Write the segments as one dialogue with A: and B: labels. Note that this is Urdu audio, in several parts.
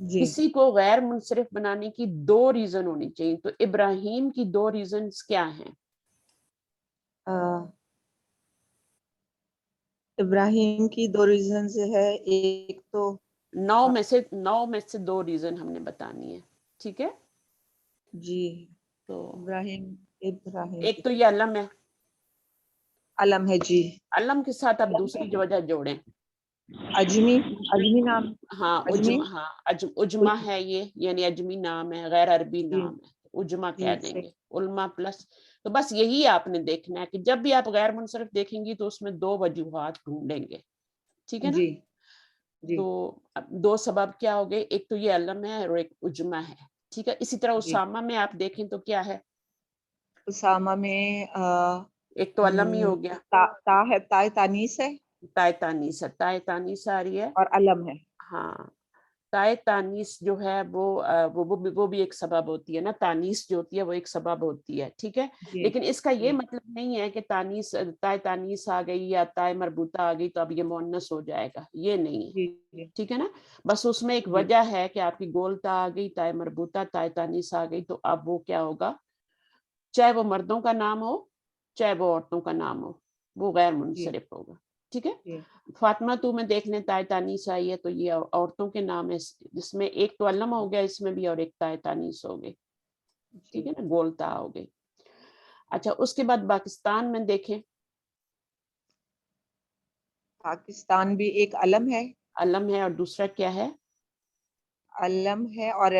A: جی
B: کسی کو غیر منصرف بنانے کی 2 ریزن ہونی چاہیے. تو ابراہیم کی 2 ریزنز کیا ہیں؟
A: ابراہیم کی 2 ریزنز ہے. ایک تو
B: 9 میں سے 2 ریزن ہم نے بتانی ہے. ٹھیک ہے.
A: جی
B: تو
A: ابراہیم
B: ایک تو یہ علم ہے.
A: علم ہے. جی
B: علم کے ساتھ آپ دوسری جو وجہ جوڑیں.
A: اجمی نام.
B: ہاں
A: اجمی
B: اجما ہے یہ، یعنی اجمی نام ہے، غیر عربی
A: جی
B: نام ہے. اجما
A: جی
B: کہہ دیں گے. علما پلس. تو بس یہی آپ نے دیکھنا ہے کہ جب بھی آپ غیر منصرف دیکھیں گی تو اس میں 2 وجوہات ڈھونڈیں گے. ٹھیک ہے نا.
A: جی جی
B: تو 2 سبب کیا ہو گئے، ایک تو یہ علم ہے اور ایک اجما ہے. ٹھیک ہے. اسی طرح
A: جی
B: اسامہ میں آپ دیکھیں تو کیا ہے،
A: اسامہ میں
B: ایک تو علم ہی ہو گیا،
A: تا ہے، تائے تانیس ہے
B: تائے تانیس ہے. تائے تانیس آ رہی ہے.
A: اور علم ہے.
B: ہاں. تائے تانیس جو ہے وہ بھی ایک سبب ہوتی ہے نا. تانیس جو ہوتی ہے وہ ایک سبب ہوتی ہے. ٹھیک ہے.
A: جی
B: لیکن اس کا یہ
A: جی
B: مطلب نہیں ہے کہ تائے تانیس آ گئی یا تائے مربوطہ آ گئی تو اب یہ مؤنث ہو جائے گا. یہ نہیں ہے.
A: جی جی
B: ٹھیک ہے نا. بس اس میں ایک
A: جی
B: وجہ ہے کہ آپ کی گولتا آ گئی، تائے مربوطہ، تائے تانیس آ گئی تو اب وہ کیا ہوگا، چاہے وہ مردوں کا نام ہو چاہے وہ عورتوں کا نام ہو، وہ غیر
A: جی
B: منصرف ہوگا. ٹھیک ہے.
A: جی
B: فاطمہ تو میں دیکھ لیں تائے تانیس آئی ہے تو یہ عورتوں کے نام ہے، جس میں ایک تو علم ہو گیا اس میں بھی اور ایک تائے تانیس ہو گئی. ٹھیک
A: جی
B: ہے نا. گولتا ہو گئی. اچھا اس کے بعد پاکستان میں دیکھیں.
A: پاکستان بھی ایک علم ہے.
B: علم ہے اور دوسرا کیا ہے،
A: علم ہے اور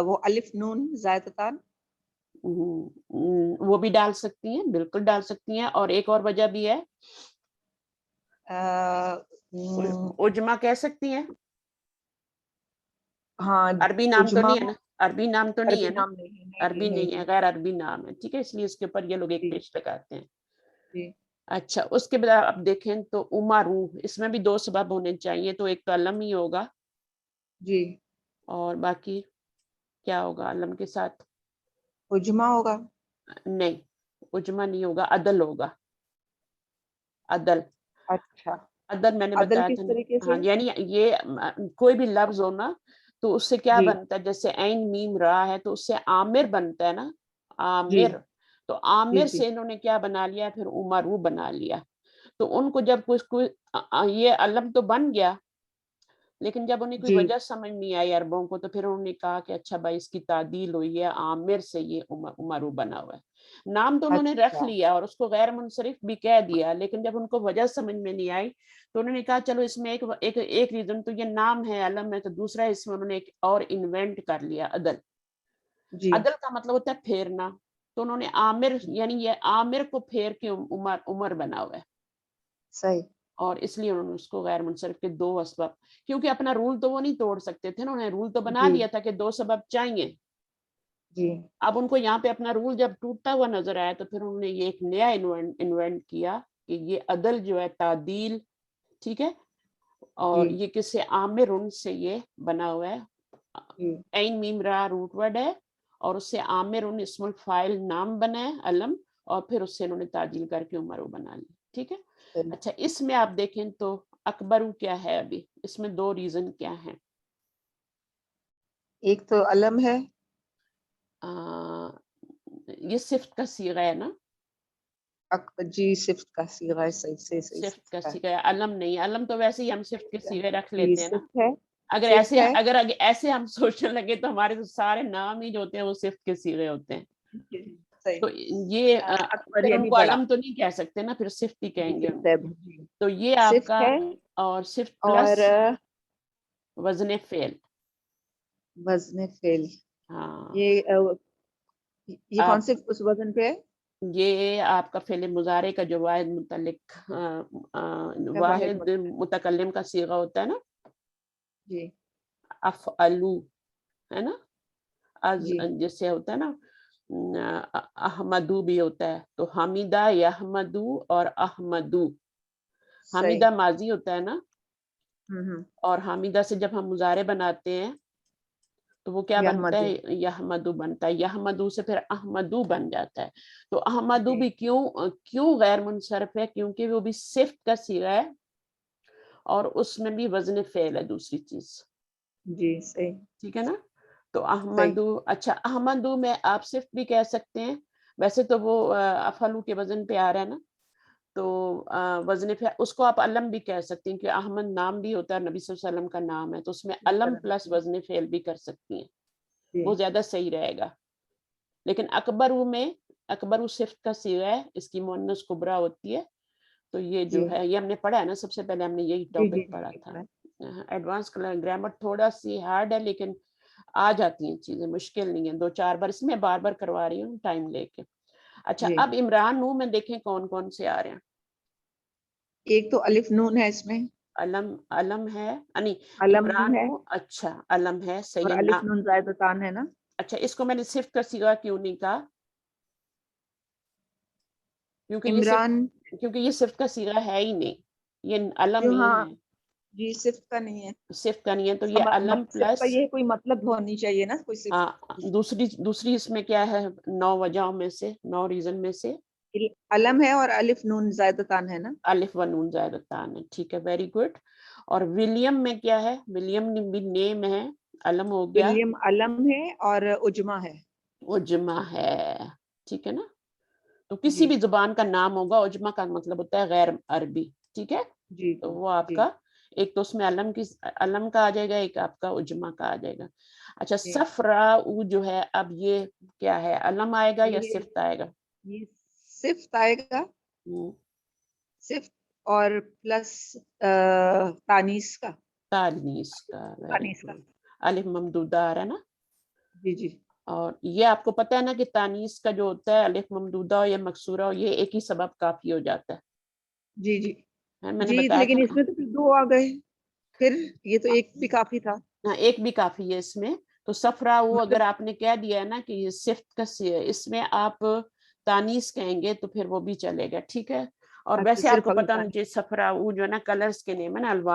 A: وہ الف نون زائدتان.
B: وہ بھی ڈال سکتی ہیں، بالکل ڈال سکتی ہیں. اور ایک اور وجہ بھی ہے، اجما کہہ سکتی ہیں.
A: ہاں
B: عربی نام تو
A: اجما
B: نہیں ہے نا، عربی نام تو نہیں
A: عربی
B: ہے نا،
A: نام نہیں ہے.
B: عربی نہیں ہے، غیر عربی نام ہے. ٹھیک ہے. اس لیے اس کے اوپر یہ لوگ ایک
A: جی
B: پیش لگاتے ہیں.
A: جی
B: اچھا اس کے بعد آپ دیکھیں تو امارو، اس میں بھی 2 سبب ہونے چاہیے. تو ایک تو علم ہی ہوگا
A: جی
B: اور باقی کیا ہوگا علم کے ساتھ،
A: اجما ہوگا.
B: نہیں اجما نہیں ہوگا، عدل ہوگا. عدل.
A: اچھا
B: عدل میں نے
A: عدل
B: بتایا تھا
A: کس
B: نا.
A: طریقے
B: ہاں
A: سے.
B: یعنی یہ کوئی بھی لفظ ہو نا تو اس سے کیا
A: جی
B: بنتا ہے، جیسے عین میم را ہے تو اس سے عامر بنتا ہے نا،
A: جی
B: عامر. تو
A: جی
B: عامر
A: جی
B: سے انہوں نے کیا بنا لیا، پھر عمرو بنا لیا. تو ان کو جب کوئی یہ علم تو بن گیا، لیکن جب انہیں کوئی
A: جی
B: وجہ سمجھ نہیں آئی عربوں کو تو پھر انہوں نے کہا کہ اچھا بھائی اس کی تعدیل ہوئی ہے، عامر سے یہ عمرو بنا ہوا ہے. نام تو انہوں نے رکھ
A: اچھا
B: لیا اور اس کو غیر منصرف بھی کہہ دیا، لیکن جب ان کو وجہ سمجھ میں نہیں آئی تو انہوں نے کہا چلو اس میں ایک ریزن تو یہ نام ہے، علم ہے، تو دوسرا اس میں انہوں نے ایک اور انوینٹ کر لیا، عدل.
A: جی
B: عدل کا مطلب ہوتا ہے پھیرنا. تو انہوں نے عامر یعنی یہ عامر کو پھیر کے عمر بنا ہوا ہے.
A: صحیح.
B: اور اس لیے انہوں نے اس کو غیر منصرف کے 2 اسباب، کیونکہ اپنا رول تو وہ نہیں توڑ سکتے تھے نا، انہوں نے رول تو بنا
A: جی
B: لیا تھا کہ 2 سبب چاہیے.
A: جی
B: اب ان کو یہاں پہ اپنا رول جب ٹوٹتا ہوا نظر آیا تو پھر انہوں نے یہ ایک نیا انوینٹ کیا کہ یہ عدل جو ہے تعدیل. ٹھیک ہے.
A: جی
B: اور یہ کس سے، عامر ان سے یہ بنا ہوا ہے.
A: جی
B: عین میم را روٹ ورڈ ہے اور اس سے عامر ان اسم الفاعل نام بنا ہے، علم، اور پھر اس سے انہوں نے تعدیل کر کے عمرو بنا لی. ٹھیک ہے.
A: صحیح.
B: اچھا اس میں آپ دیکھیں تو اکبرو کیا ہے، ابھی اس میں 2 ریزن کیا ہیں.
A: ایک تو علم ہے.
B: یہ صفت کا صیغہ ہے نا،
A: جی صفت کا صیغہ ہے. صحیح
B: صفت کا
A: صفت کا
B: صیغہ ہے، علم نہیں. علم تو ویسے ہی ہم صفت کے صیغے رکھ
A: جی
B: لیتے ہیں نا.
A: صفت ہے.
B: اگر
A: صفت
B: ایسے
A: ہے.
B: اگر ایسے ہم سوچنے لگے تو ہمارے تو سارے نام ہی جو ہوتے ہیں وہ صفت کے صیغے ہوتے ہیں.
A: صحیح.
B: تو یہ
A: اکبر
B: پھر ان
A: یعنی
B: کو
A: بڑا.
B: علم تو نہیں کہہ سکتے نا، پھر صفت ہی
A: جی
B: کہیں گے ان
A: صفت ہے.
B: کو.
A: جی
B: تو یہ آپ
A: صفت
B: کا،
A: ہے
B: اور صفت پلس
A: اور
B: وزن فعل.
A: وزن فعل.
B: ہاں
A: یہ کون
B: آپ
A: سے اس وزن پہ ہے؟
B: یہ آپ کا فعل مضارع کا جو واحد متعلق
A: واحد
B: واحد متکلم کا صیغہ ہوتا ہے نا،
A: جی
B: افعلو ہے نا،
A: جی
B: جیسے ہوتا ہے نا احمدو بھی ہوتا ہے. تو حمیدہ یحمدو اور احمدو.
A: صحیح.
B: حمیدہ ماضی ہوتا ہے نا،
A: ہوں
B: اور حمیدہ سے جب ہم مضارع بناتے ہیں تو وہ کیا بنتا
A: یحمد.
B: ہے، یحمدو بنتا ہے. یحمدو سے پھر احمدو بن جاتا ہے. تو احمدو
A: جی
B: بھی کیوں غیر منصرف ہے، کیونکہ وہ بھی صفت کا صیغہ ہے اور اس میں بھی وزن فعل ہے دوسری چیز.
A: جی صحیح
B: ٹھیک ہے نا. تو
A: صحیح.
B: احمدو, اچھا احمدو میں آپ صرف بھی کہہ سکتے ہیں, ویسے تو وہ افعلو کے وزن پہ آ رہا ہے نا, تو وزن پہ اس کو آپ علم بھی کہہ سکتے ہیں, کہ احمد نام بھی ہوتا ہے, نبی صلی اللہ علیہ وسلم کا نام ہے, تو اس میں علم پلس وزن فعل بھی کر سکتی ہیں, وہ
A: جی
B: زیادہ صحیح رہے گا. لیکن اکبرو میں, اکبرو صفت کا صیغہ ہے, اس کی مؤنث کبریٰ ہوتی ہے, تو یہ
A: جی
B: جو ہے یہ ہم نے پڑھا ہے نا, سب سے پہلے ہم نے یہی
A: جی جی
B: ٹاپک پڑھا
A: جی
B: تھا.
A: پڑھا.
B: ایڈوانس گرامر تھوڑا سی ہارڈ ہے, لیکن آ جاتی ہیں چیزیں, مشکل نہیں ہے. 2-4 بار اس میں بار بار کروا رہی ہوں ٹائم لے کے. اچھا
A: جی
B: اب عمران نو میں دیکھیں کون کون سے آ رہے ہیں.
A: ایک تو الف نون ہے اس میں,
B: علم, علم ہے یعنی
A: علم
B: عمران
A: ہے,
B: نو, اچھا علم ہے,
A: اور
B: صحیح نا.
A: الف نون زائدتان ہے نا.
B: اچھا اس کو میں نے صفت کا صیغہ کیوں نہیں کہا,
A: عمران
B: کیونکہ یہ صفت کا صیغہ ہے ہی نہیں, یہ علم
A: جو,
B: ہی
A: ہاں
B: ہے,
A: جی صفت کا نہیں ہے.
B: صفت کا نہیں ہے, تو یہ علم
A: صفت کا
B: پلس.
A: یہ کوئی مطلب ہونی چاہیے نا, کوئی صفت.
B: ہاں دوسری اس میں کیا ہے, 9 وجہوں میں سے, 9 ریزن میں سے
A: علم ہے اور الف نون زائدتان ہے نا.
B: الف و نون زائدتان ہے, ٹھیک ہے, ویری گڈ. اور ولیم میں کیا ہے, ولیم بھی نیم ہے, علم ہو گیا,
A: ولیم علم ہے اور عجمہ ہے.
B: عجمہ ہے, ٹھیک ہے نا. تو کسی
A: جی
B: بھی زبان کا نام ہوگا, عجمہ کا مطلب ہوتا ہے غیر عربی, ٹھیک ہے.
A: جی
B: تو
A: جی
B: وہ آپ
A: جی
B: کا ایک تو اس میں علم کا آ جائے گا, ایک آپ کا عجمہ کا آ جائے گا. اچھا
A: جی.
B: صفراء جو ہے, اب یہ کیا ہے, علم آئے گا یا
A: یہ
B: صفت آئے گا؟
A: یہ صفت آئے گا, صفت اور پلس تانیس کا.
B: تانیث کا, ویری
A: تانیس کا.
B: گڈ. الف ممدودہ آ رہا ہے نا.
A: جی جی
B: اور یہ آپ کو پتہ ہے نا کہ تانیث کا جو ہوتا ہے, الف ممدودہ ہو یا مکسورہ ہو, یہ ایک ہی سبب کافی ہو جاتا ہے.
A: جی جی
B: میں نے
A: جی.
B: بتایا تھا
A: لیکن اس
B: نا,
A: میں تو پھر 2 آ گئے, پھر یہ تو ایک بھی کافی تھا.
B: ایک بھی کافی ہے اس میں. تو صفراء اگر
A: مطلب
B: آپ نے کہہ دیا ہے نا کہ یہ صفت کا اس میں آپ تانیث کہیں گے تو پھر وہ بھی چلے گا, ٹھیک ہے. اور
A: اچھا
B: ویسے آپ
A: صرف
B: کو
A: اگر
B: پتا
A: تانیس.
B: مجھے صفراء جو ہے نا, کلرز کے نیم ہے نا,
A: جی جی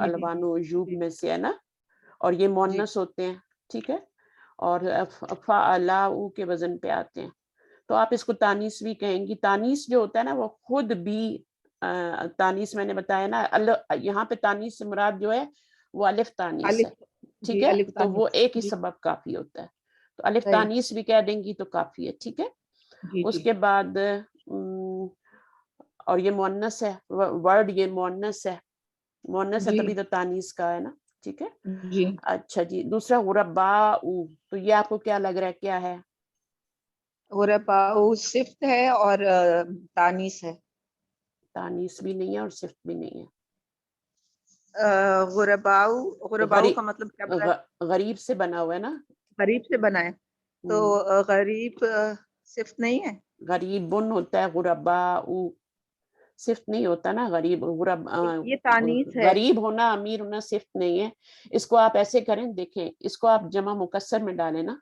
B: الوان
A: جی
B: و عیوب
A: جی
B: میں سے ہے نا, اور یہ
A: جی
B: مؤنث ہوتے ہیں, ٹھیک ہے. اور فعلاء کے وزن پہ آتے ہیں, تو آپ اس کو تانیث بھی کہیں گی. تانیث جو ہوتا ہے نا وہ خود بھی تانیث, میں نے بتایا نا, یہاں پہ تانیث سے مراد جو ہے وہ الف تانیث ہے,
A: الف.
B: ٹھیک
A: جی
B: ہے.
A: الف
B: تو وہ
A: تانیس.
B: ایک ہی
A: جی
B: سبب کافی ہوتا ہے, تو الف
A: صحیح.
B: تانیث بھی کہہ دیں گی تو کافی ہے, ٹھیک ہے.
A: جی
B: اس
A: جی
B: کے بعد اور یہ مؤنث ہے, ورڈ یہ مؤنث ہے, مؤنث ہے
A: جی
B: تبھی تو تانیث کا ہے نا, ٹھیک ہے.
A: جی.
B: اچھا جی, دوسرا غرباء, تو یہ آپ کو کیا لگ رہا ہے, کیا ہے؟
A: غرباء صفت ہے اور تانیس ہے.
B: تانیث بھی نہیں ہے اور صفت بھی نہیں ہے.
A: غرباء, غرباء کا مطلب کیا بتا ہے؟
B: غریب سے بنا ہوا ہے نا.
A: غریب سے بنا ہے, تو غریب صفت نہیں ہے.
B: غریب بن ہوتا ہے, غرباء صفت نہیں ہوتا نا. غریب
A: یہ تانیس ہے.
B: غریب ہونا, امیر ہونا صفت نہیں ہے. اس کو آپ ایسے کریں, دیکھیں اس کو آپ جمع مکسر میں ڈالیں نا,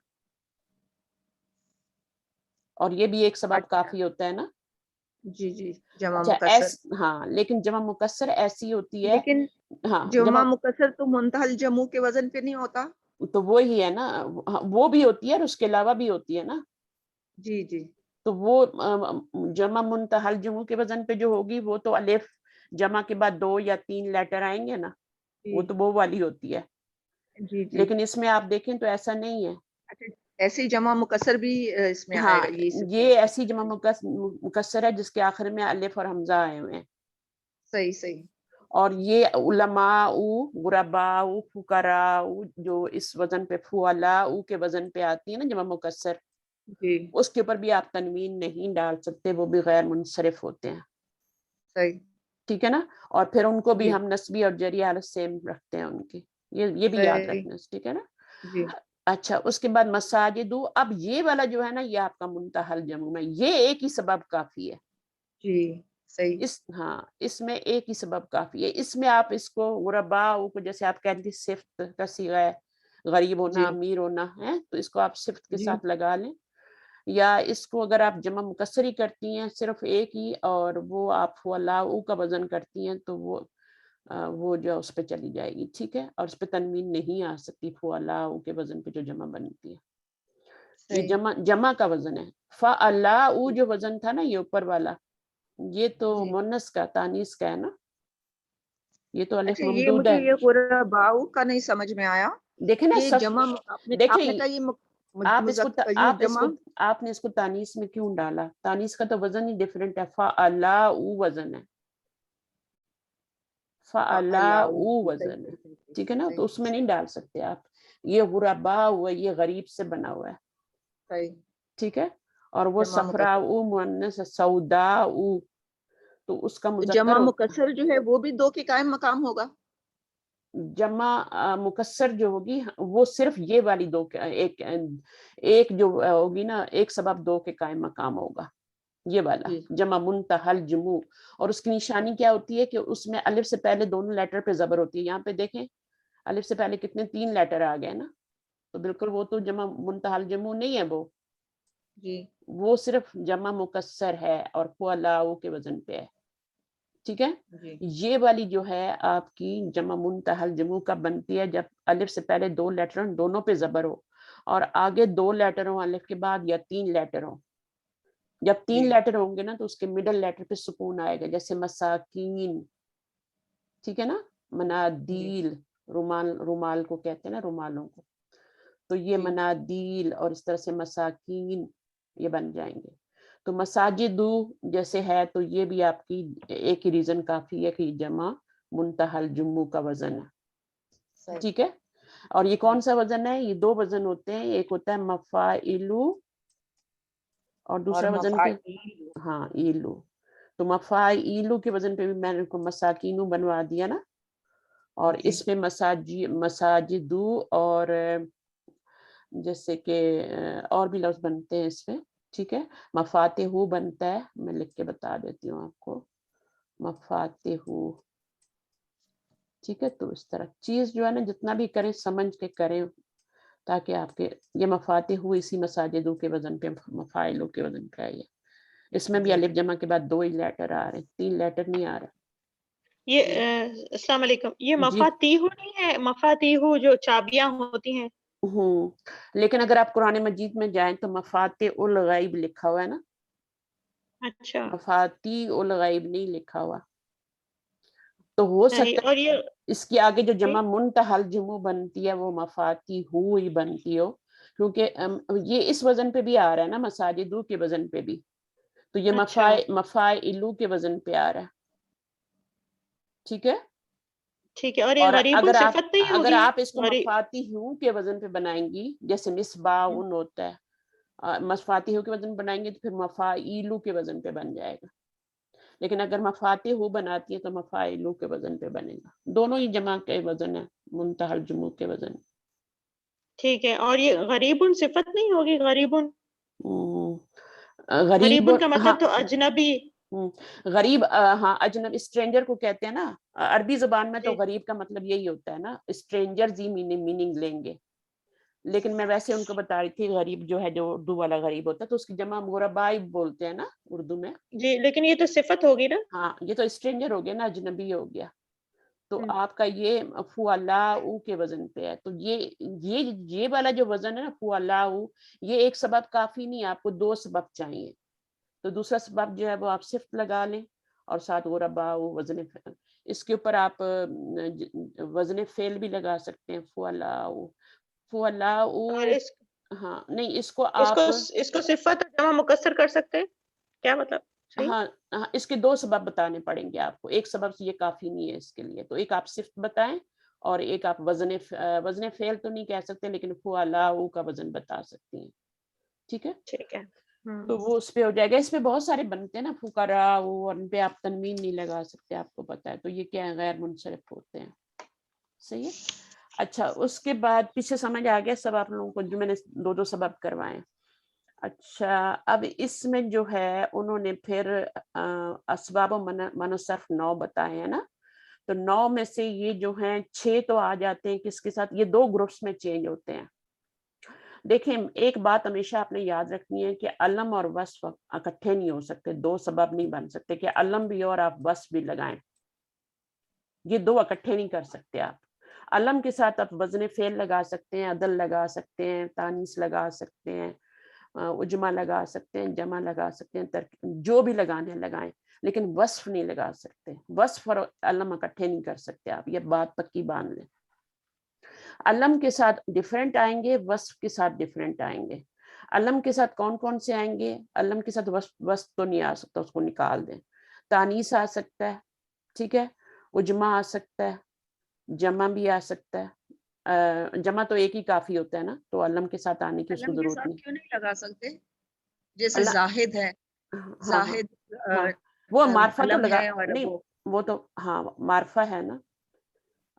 B: اور یہ بھی ایک سبب
A: اچھا
B: کافی ہوتا ہے نا.
A: جی جی. جمع
B: اچھا
A: مکسر.
B: ہاں, لیکن جمع مکسر ایسی ہوتی ہے,
A: لیکن
B: ہاں
A: جمع
B: جمع
A: مکسر تو منتہى الجمع کے وزن پہ نہیں ہوتا.
B: تو وہی ہے نا, وہ بھی ہوتی ہے اور اس کے علاوہ بھی ہوتی ہے نا.
A: جی جی
B: تو وہ جمع منتہى الجمع کے وزن پہ جو ہوگی وہ تو الف جمع کے بعد 2 یا 3 لیٹر آئیں گے نا,
A: جی
B: وہ تو وہ والی ہوتی ہے.
A: جی جی.
B: لیکن اس میں آپ دیکھیں تو ایسا نہیں ہے.
A: اچھا, ایسے ہی جمع مکسر بھی اس میں آئے
B: ہاں
A: گا, یہ
B: یہ ایسی جمع مکسر ہے جس کے آخر میں الف اور حمزہ آئے ہوئے ہیں.
A: صحیح صحیح.
B: اور یہ علماء, غرباء, فقراء جو اس وزن پہ فعلاء کے وزن پہ آتی ہے نا جمع مکسر,
A: جی
B: اس کے اوپر بھی آپ تنوین نہیں ڈال سکتے, وہ بھی غیر منصرف ہوتے ہیں,
A: صحیح.
B: ٹھیک ہے نا. اور پھر ان کو بھی
A: جی
B: ہم نسبی اور جری حالت سیم رکھتے ہیں ان کی, یہ بھی یاد
A: صحیح.
B: رکھنا, ٹھیک ہے نا.
A: جی
B: اچھا, اس کے بعد مساجد, اب یہ والا جو ہے نا یہ آپ کا منتہى الجمع میں, یہ ایک ہی سبب کافی ہے.
A: جی صحیح.
B: ہاں اس میں ایک ہی سبب کافی ہے. اس میں آپ اس کو غرباء کو جیسے آپ کہتے ہیں صفت کا صیغہ ہے, غریب ہونا,
A: جی
B: امیر ہونا ہے, تو اس کو آپ صفت کے
A: جی
B: ساتھ لگا لیں. یا اس کو اگر آپ جمع مکسر کرتی ہیں صرف ایک ہی, اور وہ آپ فعلاء کا وزن کرتی ہیں, تو وہ جو اس پہ چلی جائے گی, ٹھیک ہے. اور اس پہ تنوین نہیں آ سکتی فعلاء کے وزن پہ جو جمع بنتی ہے. یہ
A: صحیح.
B: جمع کا وزن ہے. فعلاء جو وزن تھا نا یہ اوپر والا, یہ تو
A: جی.
B: مؤنث کا, تانیث کا ہے نا. یہ تو الف
A: اچھا, یہ
B: ممدودہ
A: مجھے
B: ہے.
A: یہ غرباء کا نہیں سمجھ میں آیا.
B: دیکھیں نا
A: یہ
B: صف،
A: جمع آپ نے
B: دیکھیں
A: کہا یہ
B: آپ اس کو
A: یہ جمع
B: آپ نے اس کو تانیس میں کیوں ڈالا؟ تانیس کا تو وزن ہی ڈفرینٹ ہے، فعلاء وزن ہے، فعلاء وزن ہے، ٹھیک ہے نا، تو اس میں نہیں ڈال سکتے آپ. یہ غربا ہوا، یہ غریب سے بنا ہوا ہے،
A: صحیح.
B: ٹھیک ہے. اور وہ
A: جمع
B: صفراء
A: مکسر
B: مؤنث سوداء، تو اس کا
A: جمع
B: مذکر
A: مکسر جو ہے وہ بھی دو کے قائم مقام ہوگا.
B: جمع مکسر جو ہوگی وہ صرف یہ والی دو ایک جو ہوگی نا، ایک سبب دو کے قائم مقام ہوگا، یہ والا
A: جی
B: جمع منتہل جموع. اور اس کی نشانی کیا ہوتی ہے کہ اس میں الف سے پہلے دونوں لیٹر پہ زبر ہوتی ہے. یہاں پہ دیکھیں الف سے پہلے کتنے 3 لیٹر آ گئے نا، تو بالکل وہ تو جمع منتہل جموع نہیں ہے،
A: جی
B: وہ صرف جمع مکسر ہے اور فعلاء کے وزن پہ ہے، ٹھیک ہے.
A: جی
B: یہ والی جو ہے آپ کی جمع منتہل جموع کب بنتی ہے؟ جب الف سے پہلے 2 لیٹر دونوں پہ زبر ہو، اور آگے 2 لیٹر ہوں الف کے بعد، یا 3 لیٹر ہوں. جب 3
A: جی
B: لیٹر ہوں گے نا تو اس کے مڈل لیٹر پہ سکون آئے گا، جیسے مساکین، ٹھیک ہے نا،
A: جی
B: منادیل، رومال کو کہتے ہیں نا، رومالوں کو، تو یہ
A: جی
B: منادیل، اور اس طرح سے مساکین یہ بن جائیں گے. تو مساجدو جیسے ہے، تو یہ بھی آپ کی ایک ہی ریزن کافی ہے کہ جمع منتہل جموع کا وزن ہے،
A: صحیح.
B: ٹھیک ہے. اور یہ
A: جی
B: کون سا وزن ہے؟ یہ 2 وزن ہوتے ہیں، ایک ہوتا ہے مفاعلو، اور
A: اور
B: دوسرا وزن کیا؟
A: مفاعیل.
B: ہاں ایلو. تو مفاعیلو کے وزن پہ بھی میں نے کو مساکینو بنوا دیا نا، اور
A: جی
B: اس میں مساجدو، اور جیسے کہ اور بھی لفظ بنتے ہیں اس میں، ٹھیک ہے. مفاتحو بنتا ہے، میں لکھ کے بتا دیتی ہوں آپ کو، مفاتحو، ٹھیک ہے. تو اس طرح چیز جو ہے نا جتنا بھی کریں سمجھ کے کریں، تاکہ آپ کے یہ مفاتحو اسی مساجدو کے وزن پہ، مفاعلو کے وزن پہ آئیے. اس میں بھی
A: جی
B: الف جمع کے بعد 2 ہی لیٹر آ رہے ہیں، 3 لیٹر نہیں آ رہے.
C: یہ
A: جی
C: السلام علیکم، یہ
B: جی
C: مفاتیحو نہیں ہے؟ مفاتیحو جو چابیاں ہوتی ہیں.
B: لیکن اگر آپ قرآن مجید میں جائیں تو مفاتیح الغیب لکھا ہوا ہے نا،
C: اچھا
B: مفاتیح الغیب نہیں لکھا ہوا. تو ہو
C: صحیح.
B: سکتا
C: اور
B: ہے
C: یہ
B: اس کی آگے جو
C: جی
B: جمع منتہل جموع بنتی ہے وہ مفاتیح ہی بنتی ہو، کیونکہ یہ اس وزن پہ بھی آ رہا ہے نا، مساجدو کے وزن پہ بھی، تو یہ
C: اچھا
B: مفاعلو کے وزن پہ آ رہا ہے، ٹھیک ہے.
C: ٹھیک ہے. اور یہ
B: اور
C: غریب الصفت نہیں
B: اگر
C: ہوگی؟
B: آپ اس کو
C: غریب.
B: مفاتیح کے وزن پہ بنائیں گی، جیسے مصباح ہوتا ہے، مفاتیح کے وزن بنائیں گے تو پھر مفاعیلو کے وزن پہ بن جائے گا. لیکن اگر مفاتیح بناتی ہے تو مفاعلو کے وزن پہ بنے گا. دونوں ہی جمع کے وزن ہے، منتہل جموع کے وزن.
C: ٹھیک ہے. اور یہ غریب صفت نہیں ہوگی؟ غریب
B: غریب،
C: کا
B: ہاں
C: مطلب تو اجنبی.
B: غریب، ہاں اجنبی، اسٹرینجر کو کہتے ہیں نا عربی زبان میں. تو
C: جی
B: غریب کا مطلب یہی ہوتا ہے نا، اسٹرینجر ہی میننگ لیں گے. لیکن میں ویسے ان کو بتا رہی تھی غریب جو ہے، جو اردو والا غریب ہوتا ہے، تو اس کی جمع غرباء بولتے ہیں نا اردو میں.
C: جی لیکن یہ تو صفت ہوگی نا.
B: ہاں یہ تو اسٹرینجر ہو گیا نا، اجنبی ہو گیا. تو
C: ہم،
B: آپ کا یہ فعلاء کے وزن پہ ہے. تو یہ والا جو وزن ہے نا فعلاء، یہ ایک سبب کافی نہیں، آپ کو 2 سبب چاہیے. تو دوسرا سبب جو ہے وہ آپ صفت لگا لیں، اور ساتھ غرباء وزن فعل. اس کے اوپر آپ وزن فعل بھی لگا سکتے ہیں، فعلاء.
C: اور
B: ہاں نہیں، اس کو آپ
C: اس کو صفت اور جمع مکسر کر سکتے ہیں. کیا مطلب؟ صحیح.
B: ہاں اس کے 2 سبب بتانے پڑیں گے آپ کو، ایک سبب سے یہ کافی نہیں ہے اس کے لیے. تو ایک آپ صفت بتائیں، اور ایک آپ وزن فعل تو نہیں کہہ سکتے، لیکن فعلاء کا وزن بتا سکتی ہیں، ٹھیک ہے.
C: ٹھیک ہے.
B: تو وہ اس پہ ہو جائے گا. اس پہ بہت سارے بنتے ہیں نا، فقراء، اور ان پہ آپ تنوین نہیں لگا سکتے، آپ کو پتا ہے. تو یہ کیا ہے، غیر منصرف ہوتے ہیں، صحیح ہے. اچھا اس کے بعد پیچھے سمجھ آ گیا سب آپ لوگوں کو، جو میں نے 2 سبب کروائے. اچھا اب اس میں جو ہے انہوں نے پھر اسباب و منصرف 9 بتائے ہیں نا. تو 9 میں سے یہ جو ہیں 6 تو آ جاتے ہیں کس کے ساتھ؟ یہ 2 گروپس میں چینج ہوتے ہیں. دیکھیں ایک بات ہمیشہ آپ نے یاد رکھنی ہے کہ علم اور وصف اکٹھے نہیں ہو سکتے، 2 سبب نہیں بن سکتے کہ علم بھی اور آپ وصف بھی لگائیں. یہ 2 اکٹھے نہیں کر سکتے آپ. علم کے ساتھ آپ وزن فعل لگا سکتے ہیں، عدل لگا سکتے ہیں، تانیث لگا سکتے ہیں، اجمع لگا سکتے ہیں، جمع لگا سکتے ہیں، جو بھی لگانے لگائیں، لیکن وصف نہیں لگا سکتے. وصف اور علم اکٹھے نہیں کر سکتے آپ، یہ بات پکی باندھ لیں. علم کے ساتھ ڈفرینٹ آئیں گے, وصف کے ساتھ ڈفرینٹ آئیں گے. علم کے ساتھ کون کون سے آئیں گے؟ علم کے ساتھ وصف تو نہیں آ سکتا, اس کو نکال دیں. تانیث آ سکتا ہے, ٹھیک ہے, اجمع آ سکتا ہے, جمع بھی آ سکتا ہے. جمع تو ایک ہی کافی ہوتا ہے نا, تو علم کے ساتھ آنے کی اس کو
A: علم کے
B: ضرورت
A: ساتھ
B: نہیں.
A: کیوں نہیں لگا سکتے؟ جیسے
B: اللہ,
A: زاہد ہے,
B: ہاں
A: زاہد
B: ہاں, وہ معرفہ تو
A: علم
B: لگا
A: ہے, اور
B: نہیں,
A: وہ
B: وہ تو ہاں معرفہ ہے نا,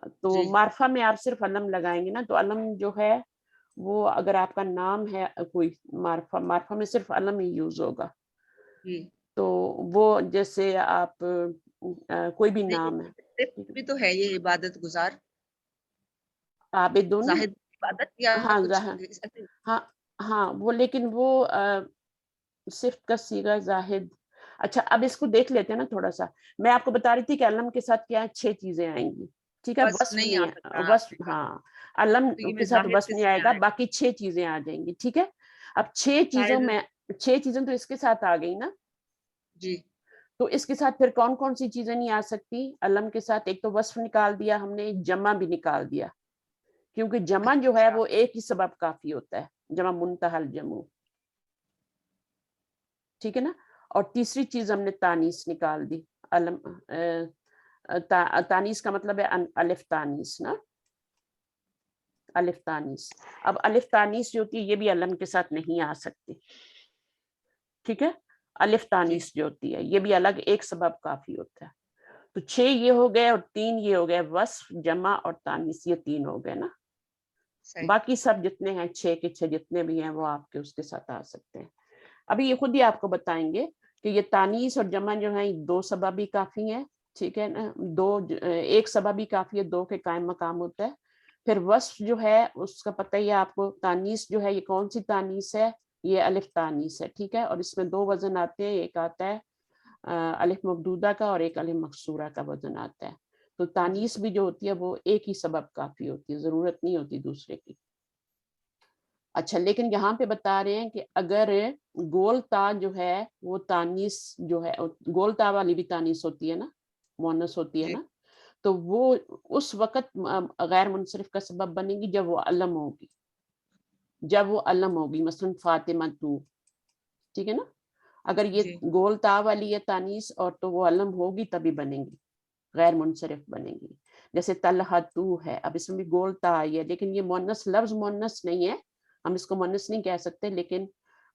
B: تو
A: جی
B: معرفہ میں آپ صرف علم لگائیں گے نا, تو علم جو ہے وہ اگر آپ کا نام ہے کوئی معرفہ میں صرف علم ہی یوز ہوگا.
A: جی.
B: تو وہ جیسے آپ کوئی بھی
A: نہیں,
B: نام ہے,
A: صرف بھی تو ہے یہ عبادت گزار,
B: عابدن,
A: زاہد عبادت یا
B: ہاں
A: کچھ
B: ہاں ہاں وہ, لیکن وہ صفت کا صیغہ زاہد. اچھا اب اس کو دیکھ لیتے ہیں نا تھوڑا سا. میں آپ کو بتا رہی تھی کہ علم کے ساتھ کیا 6 چیزیں آئیں گی, ٹھیک ہے,
A: وصف
B: وصف
A: نہیں
B: نہیں
A: آ
B: ہے,
A: سکتا آپ
B: وصف
A: نے کہا,
B: ہاں, علم
A: تو یہ
B: کے
A: میں
B: ساتھ
A: زاہد
B: وصف
A: کس
B: نہیں آئے
A: میں
B: گا,
A: آئے گا؟
B: باقی 6 چیزیں آ جائیں گی, ٹھیک ہے. اب 6 چیزوں
A: شاید
B: میں 6 چیزیں تو اس کے ساتھ آ گئی نا,
A: جی.
B: تو اس کے ساتھ پھر کون کون سی چیزیں نہیں آ سکتی علم کے ساتھ؟ ایک تو وصف نکال دیا ہم نے, جمع بھی نکال دیا, کیونکہ جمع جو ہے
A: اچھا,
B: وہ ایک ہی سبب کافی ہوتا ہے, جمع منتہا الجمع, ٹھیک ہے نا. اور تیسری چیز ہم نے تانیث نکال دی. علم تانیث کا مطلب ہے الف تانیث نا, الف تانیث. اب الف تانیث جو ہوتی ہے یہ بھی علم کے ساتھ نہیں آ سکتی, ٹھیک ہے. الف
A: جی
B: تانیث جو ہوتی ہے یہ بھی الگ ایک سبب کافی ہوتا ہے. تو 6 یہ ہو گئے اور 3 یہ ہو گئے, وصف, جمع اور تانیث, یہ 3 ہو گئے نا.
A: صحیح.
B: باقی سب جتنے ہیں 6 کے 6 جتنے بھی ہیں وہ آپ کے اس کے ساتھ آ سکتے ہیں. ابھی یہ خود ہی آپ کو بتائیں گے کہ یہ تانیث اور جمع جو ہیں 2 سبب ہی کافی ہیں, ٹھیک ہے نا, 2 ایک سبب ہی کافی ہے, 2 کے قائم مقام ہوتا ہے. پھر وصف جو ہے اس کا پتہ ہی ہے آپ کو, تانیث جو ہے یہ کون سی تانیث ہے؟ یہ الف تانیث ہے, ٹھیک ہے. اور اس میں 2 وزن آتے ہیں, ایک آتا ہے الف ممدودہ کا اور ایک الف مکسورہ کا وزن آتا ہے. تو تانیث بھی جو ہوتی ہے وہ ایک ہی سبب کافی ہوتی ہے, ضرورت نہیں ہوتی دوسرے کی. اچھا لیکن یہاں پہ بتا رہے ہیں کہ اگر گول تا جو ہے وہ تانیث جو ہے, گول تا والی بھی تانیث ہوتی ہے نا, مؤنث ہوتی ہے
A: جی
B: نا, تو وہ اس وقت غیر منصرف کا سبب بنے گی جب وہ علم ہوگی, جب وہ علم ہوگی, مثلا فاطمہ تو, ٹھیک ہے نا. اگر یہ
A: جی
B: گول تا والی ہے تانیث اور تو وہ علم ہوگی تبھی بنے گی, غیر منصرف بنے گی. جیسے طلحہ تو ہے, اب اس میں بھی گول تا آئی ہے لیکن یہ مؤنث, لفظ مؤنث نہیں ہے, ہم اس کو مؤنث نہیں کہہ سکتے, لیکن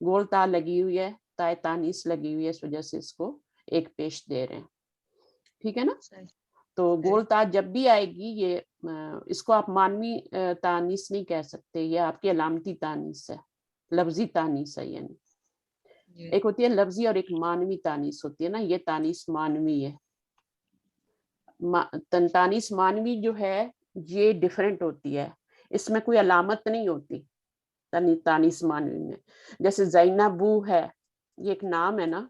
B: گول تا لگی ہوئی ہے, تائے تانیث لگی ہوئی ہے, اس وجہ سے اس کو ایک پیش دے رہے ہیں, ٹھیک ہے نا.
A: صحیح.
B: تو گول تا جب بھی آئے گی یہ, اس کو آپ مانوی تانیث نہیں کہہ سکتے, یہ آپ کی علامتی تانیث ہے, لفظی تانیث ہے. یعنی
A: جی
B: ایک ہوتی ہے لفظی اور ایک مانوی تانیث ہوتی ہے نا, یہ تانیث مانوی ہے. تانیث مانوی جو ہے یہ ڈیفرنٹ ہوتی ہے, اس میں کوئی علامت نہیں ہوتی تانیث مانوی میں. جیسے زینبو ہے, یہ ایک نام ہے نا,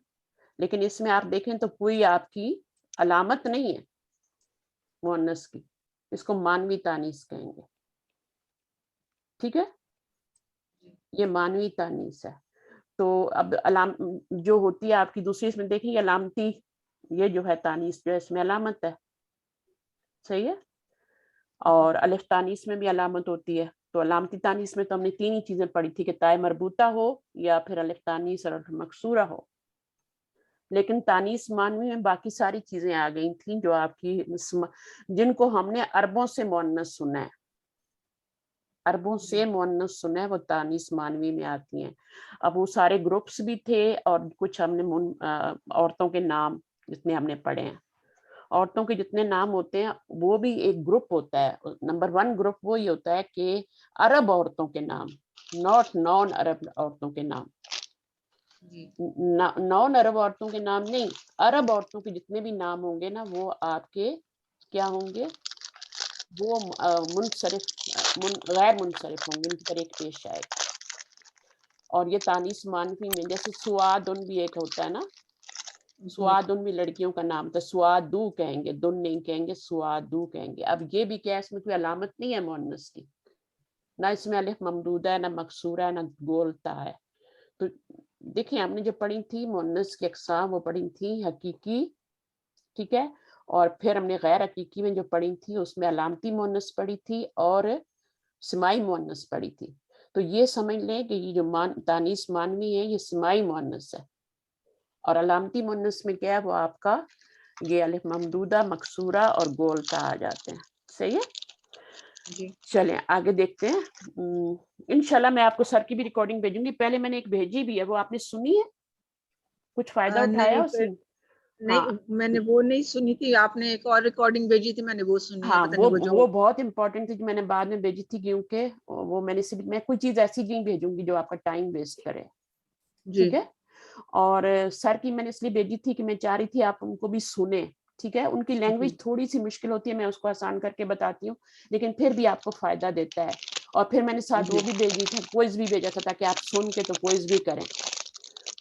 B: لیکن اس میں آپ دیکھیں تو کوئی آپ کی علامت نہیں ہے مؤنث کی, اس کو مانوی تانیث کہیں گے, ٹھیک ہے. یہ مانوی تانیث ہے. تو اب جو ہوتی ہے آپ کی دوسری, اس میں دیکھیں علامتی, یہ جو ہے تانیث جو ہے اس میں علامت ہے, صحیح ہے. اور الف تانیث میں بھی علامت ہوتی ہے. تو علامتی تانیث میں تو ہم نے 3 ہی چیزیں پڑھی تھی کہ تائے مربوطہ ہو یا پھر الف تانیث اور الف مکسورہ ہو. لیکن تانیث مانوی میں باقی ساری چیزیں آ گئی تھیں جو آپ کی, جن کو ہم نے عربوں سے مؤنث سنا ہے, عربوں سے مؤنث سنا ہے, وہ تانیث مانوی میں آتی ہیں. اب وہ سارے گروپس بھی تھے, اور کچھ ہم نے عورتوں کے نام جتنے ہم نے پڑھے ہیں, عورتوں کے جتنے نام ہوتے ہیں وہ بھی ایک گروپ ہوتا ہے. نمبر 1 گروپ وہی ہوتا ہے کہ عرب عورتوں کے نام, ناٹ نان عرب عورتوں کے نام, نان عرب عورتوں کے نام نہیں, عرب عورتوں کے جتنے بھی نام ہوں گے نا وہ آپ کے کیا ہوں گے, وہ منصرف, غیر منصرف ہوں گے, ان کی طرح ایک پیش آئے گا. اور یہ تانیث مانوی میں جیسے سوادن بھی ایک ہوتا ہے نا, سوادن بھی لڑکیوں کا نام تھا, سوادو کہیں گے, دن نہیں کہیں گے, سوادو کہیں گے. اب یہ بھی کیا, اس میں کوئی علامت نہیں ہے مؤنث کی, نہ اس میں الف ممدودہ ہے, نہ مکسورہ ہے, نہ گولتا ہے. تو دیکھیں ہم نے جو پڑھی تھی مؤنث کی اقسام, وہ پڑھی تھی حقیقی, ٹھیک ہے. اور پھر ہم نے غیر حقیقی میں جو پڑھی تھی اس میں علامتی مؤنث پڑھی تھی, اور سمائی مؤنث پڑھی تھی. تو یہ سمجھ لیں کہ یہ جو تانیث مانوی ہے یہ سمائی مؤنث ہے. اور علامتی مؤنث میں کیا ہے وہ آپ کا یہ الف ممدودہ، مکسورہ اور گول تا آ جاتے ہیں. صحیح ہے.
A: جی
B: چلیں آگے دیکھتے ہیں. انشاءاللہ میں آپ کو سر کی بھی ریکارڈنگ بھیجوں گی. پہلے میں نے ایک بھیجی بھی ہے، وہ آپ نے سنی ہے؟ کچھ فائدہ اٹھایا
A: نہیں
B: اس نے؟
A: نہیں میں نے وہ نہیں سنی تھی. آپ نے ایک اور ریکارڈنگ بھیجی تھی، میں نے وہ سنی ہے.
B: ہاں
A: پتہ نہیں وہ جو
B: وہ بہت امپورٹنٹ تھی جو میں نے بعد میں بھیجی تھی، کیونکہ وہ میں کوئی چیز ایسی نہیں بھیجوں گی جو آپ کا ٹائم ویسٹ کرے.
A: جی
B: ٹھیک ہے. اور سر کی میں نے اس لیے بھیجی تھی کہ میں چاہ رہی تھی آپ ان کو بھی سنیں. ٹھیک ہے. ان کی لینگویج تھوڑی سی مشکل ہوتی ہے، میں اس کو آسان کر کے بتاتی ہوں، لیکن پھر بھی آپ کو فائدہ دیتا ہے. اور پھر میں نے ساتھ وہ بھی بھیجی تھا، کوئز بھی بھیجا تھا تاکہ آپ سن کے تو کوئز بھی کریں.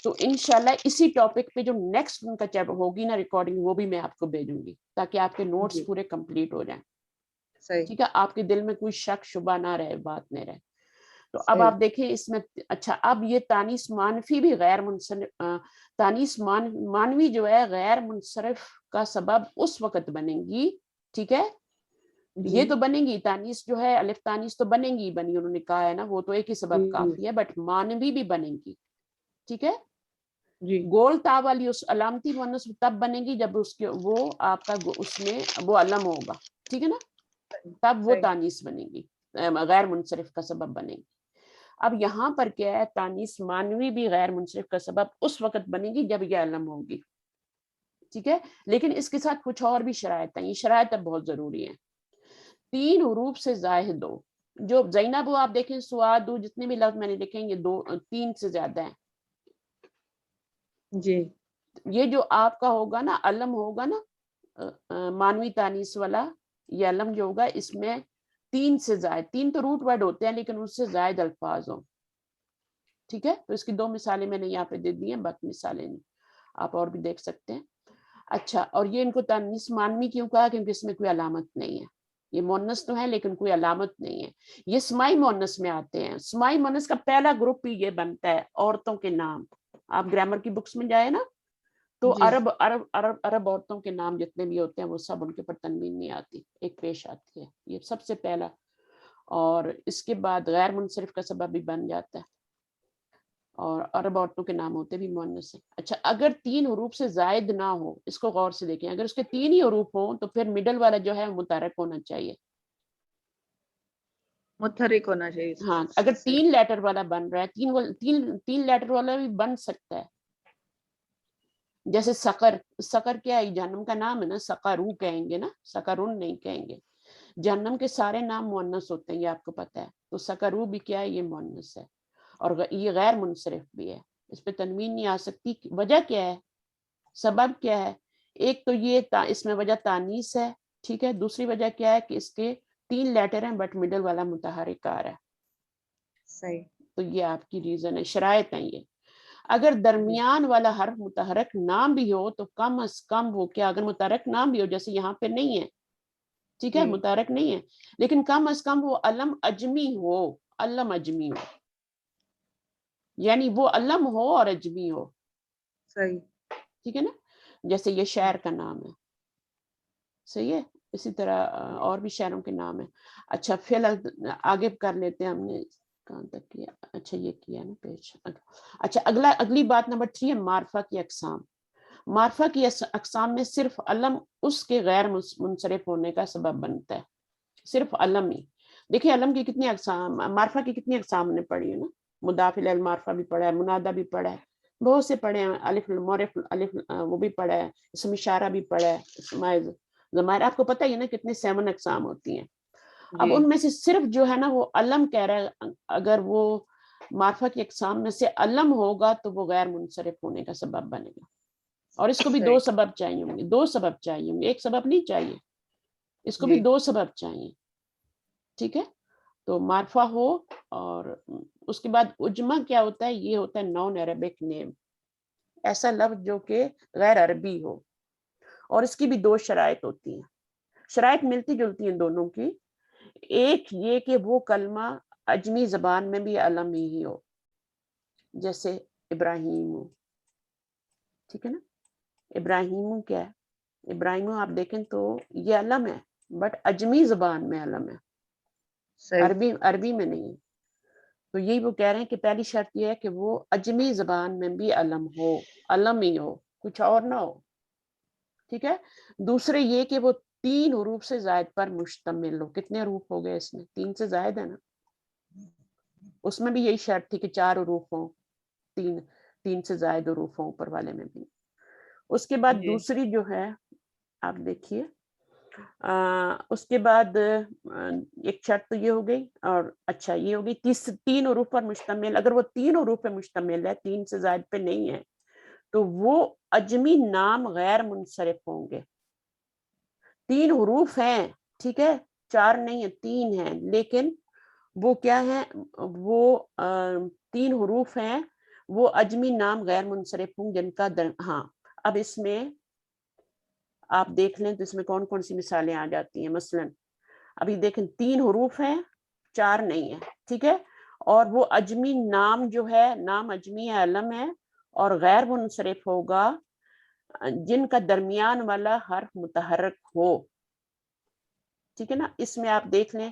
B: تو انشاءاللہ اسی ٹاپک پہ جو نیکسٹ ان کا چیپٹر ہوگی نا ریکارڈنگ، وہ بھی میں آپ کو بھیجوں گی تاکہ آپ کے نوٹس پورے کمپلیٹ ہو جائیں.
A: صحیح
B: ٹھیک ہے. آپ کے دل میں کوئی شک شبہ نہ رہے، بات نہیں رہے. تو اب
A: صحیح
B: آپ دیکھیں اس میں. اچھا اب یہ تانیث مانفی بھی غیر منصرف، تانیث مانوی جو ہے غیر منصرف کا سبب اس وقت بنے گی. ٹھیک ہے. یہ تو بنے گی تانیث جو ہے الف تانیث تو بنے گی بنی، انہوں نے کہا ہے نا، وہ تو ایک ہی سبب کافی ہے، بٹ مانوی بھی بنے گی. ٹھیک ہے.
A: جی
B: گول تا والی اس علامتی مؤنث تب بنے گی جب اس کے وہ آپ کا اس میں وہ علم ہوگا. ٹھیک ہے نا. تب وہ
A: صحیح
B: تانیث بنے گی، غیر منصرف کا سبب بنے گی. اب یہاں پر کیا ہے، تانیث مانوی بھی غیر منصرف کا سبب اس وقت بنے گی جب یہ علم ہوگی. ٹھیک ہے. لیکن اس کے ساتھ کچھ اور بھی شرائط ہیں. یہ شرائط اب بہت ضروری ہیں. 3 حروف سے زائد ہو. جو زینب ہو آپ دیکھیں، سعاد ہو، جتنے بھی لفظ میں نے لکھے ہیں یہ 3 سے زیادہ ہیں.
A: جی
B: یہ جو آپ کا ہوگا نا علم ہوگا نا مانوی تانیث والا، یہ علم جو ہوگا اس میں 3 سے زائد، 3 تو روٹ ورڈ ہوتے ہیں لیکن اس سے زائد الفاظ ہوں. ٹھیک ہے. تو اس کی 2 مثالیں میں نے یہاں پہ دے دی ہیں، باقی مثالیں نہیں، آپ اور بھی دیکھ سکتے ہیں. اچھا. اور یہ ان کو تانیث مانوی کیوں کہا؟ کیونکہ اس میں کوئی علامت نہیں ہے. یہ مؤنث تو ہے لیکن کوئی علامت نہیں ہے. یہ سمائی مؤنث میں آتے ہیں. سمائی مؤنث کا پہلا گروپ ہی یہ بنتا ہے عورتوں کے نام. آپ گرامر کی بکس میں جائے نا تو
A: جی
B: عرب عورتوں کے نام جتنے بھی ہوتے ہیں وہ سب ان کے پر تنوین نہیں آتی، ایک پیش آتی ہے. یہ سب سے پہلا. اور اس کے بعد غیر منصرف کا سبب بھی بن جاتا ہے، اور عرب عورتوں کے نام ہوتے بھی مؤنث ہیں. اچھا. اگر 3 حروف سے زائد نہ ہو، اس کو غور سے دیکھیں، اگر اس کے 3 ہی حروف ہوں تو پھر مڈل والا جو ہے متحرک ہونا چاہیے.
A: متحرک ہونا چاہیے.
B: ہاں. اگر 3 لیٹر والا بن رہا ہے، 3 لیٹر والا بھی بن سکتا ہے. جیسے سقر. سقر کیا ہے؟ جہنم کا نام ہے نا. سقرو کہیں گے نا، سقرون نہیں کہیں گے. جہنم کے سارے نام مؤنث ہوتے ہیں، یہ آپ کو پتہ ہے. تو سقرو بھی کیا ہے؟ یہ مؤنث ہے، اور یہ غیر منصرف بھی ہے. اس پہ تنوین نہیں آ سکتی. وجہ کیا ہے؟ سبب کیا ہے؟ ایک تو یہ اس میں وجہ تانیث ہے. ٹھیک ہے. دوسری وجہ کیا ہے کہ اس کے 3 لیٹر ہیں بٹ مڈل والا متحرک آ رہا ہے.
A: صحیح.
B: تو یہ آپ کی ریزن ہے، شرائط ہیں یہ. اگر درمیان والا حرف متحرک نام بھی ہو تو کم از کم وہ کیا، اگر متحرک نام بھی ہو جیسے یہاں پہ نہیں ہے، ٹھیک ہے، متحرک نہیں ہے، لیکن کم از کم وہ علم اجمی ہو. علم اجمی ہو یعنی وہ علم ہو اور اجمی ہو.
A: صحیح.
B: ٹھیک ہے نا. جیسے یہ شاعر کا نام ہے. صحیح ہے. اسی طرح اور بھی شاعروں کے نام ہیں. اچھا. فی الحال آگے کر لیتے ہیں. ہم نے کہاں تک کیا؟ اچھا یہ کیا نا پیج. اچھا. اگلی بات نمبر 3 ہے معرفہ کی اقسام. معرفہ کی اقسام میں صرف علم اس کے غیر منصرف ہونے کا سبب بنتا ہے. صرف علم ہی. دیکھیں علم کی کتنی اقسام، معرفہ کی کتنی اقسام نے پڑھی ہے نا. مضاف الی المعرفہ بھی پڑھا ہے، منادہ بھی پڑھا ہے، بہت سے پڑھے ہیں. الف المعرف، الف وہ بھی پڑھا ہے، اسم اشارہ بھی پڑھا ہے، اسماء ضمائر. آپ کو پتہ ہی ہے نا کتنے 7 اقسام ہوتی ہیں. اب ان میں سے صرف جو ہے نا وہ علم کہہ رہا ہے، اگر وہ معرفہ کی اقسام میں سے علم ہوگا تو وہ غیر منصرف ہونے کا سبب بنے گا. اور اس کو بھی 2 سبب چاہیے ہوں گے. 2 سبب چاہیے ہوں گے، ایک سبب نہیں چاہیے. اس کو بھی 2 سبب چاہیے. ٹھیک ہے. تو معرفہ ہو. اور اس کے بعد اجمہ کیا ہوتا ہے؟ یہ ہوتا ہے نان عربک نیم، ایسا لفظ جو کہ غیر عربی ہو. اور اس کی بھی 2 شرائط ہوتی ہیں. شرائط ملتی جلتی ہیں دونوں کی. ایک یہ کہ وہ کلمہ اجمی زبان میں بھی علم ہی ہو، جیسے ابراہیم. ٹھیک ہے نا. ابراہیم کیا ہے؟ ابراہیم آپ دیکھیں تو یہ علم ہے بٹ اجمی زبان میں علم ہے.
A: صحیح.
B: عربی میں نہیں. تو یہی وہ کہہ رہے ہیں کہ پہلی شرط یہ ہے کہ وہ اجمی زبان میں بھی علم ہو، علم ہی ہو، کچھ اور نہ ہو. ٹھیک ہے. دوسرے یہ کہ وہ 3 حروف سے زائد پر مشتمل ہو. کتنے حروف ہو گئے اس میں؟ 3 سے زائد ہے نا. اس میں بھی یہی شرط تھی کہ 4 حروف ہوں، 3 سے زائد حروف ہوں اوپر والے میں بھی. اس کے بعد
A: جی.
B: دوسری جو ہے آپ دیکھیے، اس کے بعد ایک شرط تو یہ ہو گئی، اور اچھا یہ ہو گئی 3 حروف پر مشتمل. اگر وہ 3 حروف پہ مشتمل ہے، 3 سے زائد پہ نہیں ہے، تو وہ اجمی نام غیر منصرف ہوں گے. 3 حروف ہیں، ٹھیک ہے، 4 نہیں ہے، 3 ہیں، لیکن وہ کیا ہے، وہ 3 حروف ہیں، وہ اجمی نام غیر منصرف ہوں جن کا ہاں. اب اس میں آپ دیکھ لیں تو اس میں کون کون سی مثالیں آ جاتی ہیں. مثلا ابھی دیکھیں 3 حروف ہیں، 4 نہیں ہے، ٹھیک ہے، اور وہ اجمی نام جو ہے، نام اجمی ہے، علم ہے، اور غیر منصرف ہوگا جن کا درمیان والا حرف متحرک ہو. ٹھیک ہے نا. اس میں آپ دیکھ لیں